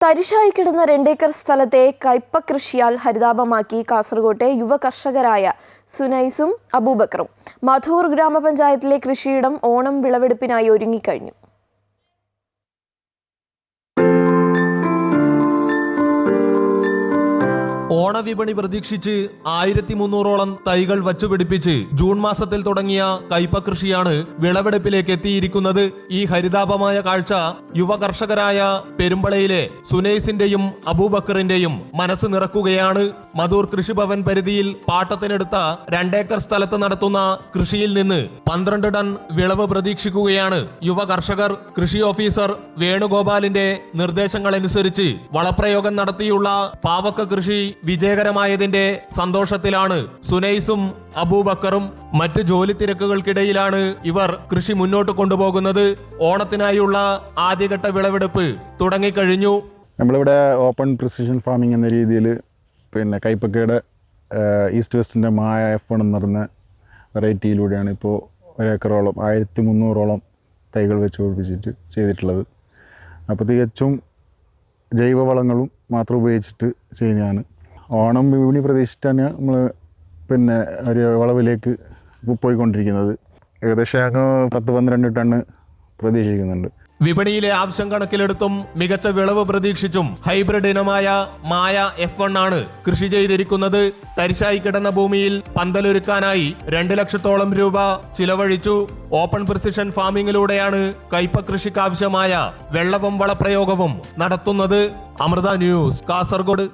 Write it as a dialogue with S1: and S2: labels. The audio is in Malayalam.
S1: തരിശായി കിടന്ന 2 ഏക്കർ സ്ഥലത്തെ കയ്പ കൃഷിയാൽ ഹരിതാപമാക്കി കാസർകോട്ടെ യുവ കർഷകരായ സുനൈസും അബൂബക്കറും. മധൂർ ഗ്രാമപഞ്ചായത്തിലെ കൃഷിയിടം ഓണം വിളവെടുപ്പിനായി ഒരുങ്ങിക്കഴിഞ്ഞു.
S2: ഓണവിപണി പ്രതീക്ഷിച്ച് 1300ഓളം തൈകൾ വച്ചുപിടിപ്പിച്ച് ജൂൺ മാസത്തിൽ തുടങ്ങിയ കയ്പ കൃഷിയാണ് വിളവെടുപ്പിലേക്ക് എത്തിയിരിക്കുന്നത്. ഈ ഹരിതാപമായ കാഴ്ച യുവ കർഷകരായ പെരുമ്പളയിലെ സുനൈസിന്റെയും അബൂബക്കറിന്റെയും മനസ്സ് നിറക്കുകയാണ്. മധൂർ കൃഷിഭവൻ പരിധിയിൽ പാട്ടത്തിനെടുത്ത 2 ഏക്കർ സ്ഥലത്ത് നടത്തുന്ന കൃഷിയിൽ നിന്ന് 12 ടൺ വിളവ് പ്രതീക്ഷിക്കുകയാണ് യുവ കർഷകർ. കൃഷി ഓഫീസർ വേണുഗോപാലിന്റെ നിർദ്ദേശങ്ങളനുസരിച്ച് വളപ്രയോഗം നടത്തിയുള്ള പാവക്ക കൃഷി വിജയകരമായതിന്റെ സന്തോഷത്തിലാണ് സുനൈസും അബൂബക്കറും. മറ്റ് ജോലി തിരക്കുകൾക്കിടയിലാണ് ഇവർ കൃഷി മുന്നോട്ട് കൊണ്ടുപോകുന്നത്. ഓണത്തിനായുള്ള ആദ്യഘട്ട വിളവെടുപ്പ് തുടങ്ങിക്കഴിഞ്ഞു.
S3: നമ്മളിവിടെ ഓപ്പൺ പ്രിസിഷൻ ഫാമിംഗ് എന്ന രീതിയിൽ കൈപ്പക്കയുടെ ഈസ്റ്റ് വെസ്റ്റിൻ്റെ മായ F1 എന്ന് പറയുന്ന വെറൈറ്റിയിലൂടെയാണ് ഇപ്പോൾ 1 ഏക്കറോളം 1300ഓളം തൈകൾ വെച്ച് പിടിപ്പിച്ചിട്ട് ചെയ്തിട്ടുള്ളത്. അപ്പോൾ തികച്ചും ജൈവവളങ്ങളും മാത്രം ഉപയോഗിച്ചിട്ട് ചെയ്യുന്നതാണ്. ഓണം വിപണി പ്രതീക്ഷിച്ചിട്ടാണ് നമ്മൾ ഒരു വിളവിലേക്ക് പോയിക്കൊണ്ടിരിക്കുന്നത്. ഏകദേശം 10-12 ടണ്ണ് പ്രതീക്ഷിക്കുന്നുണ്ട്.
S2: വിപണിയിലെ ആവശ്യം കണക്കിലെടുത്തും മികച്ച വിളവ് പ്രതീക്ഷിച്ചും ഹൈബ്രിഡ് ഇനമായ മായ F1 ആണ് കൃഷി ചെയ്തിരിക്കുന്നത്. തരിശായി കിടന്ന ഭൂമിയിൽ പന്തലൊരുക്കാനായി 2 ലക്ഷത്തോളം രൂപ ചിലവഴിച്ചു. ഓപ്പൺ പ്രിസിഷൻ ഫാമിംഗിലൂടെയാണ് കയ്പ കൃഷിക്കാവശ്യമായ വെള്ളവും വളപ്രയോഗവും നടത്തുന്നത്. അമൃത ന്യൂസ്, കാസർഗോഡ്.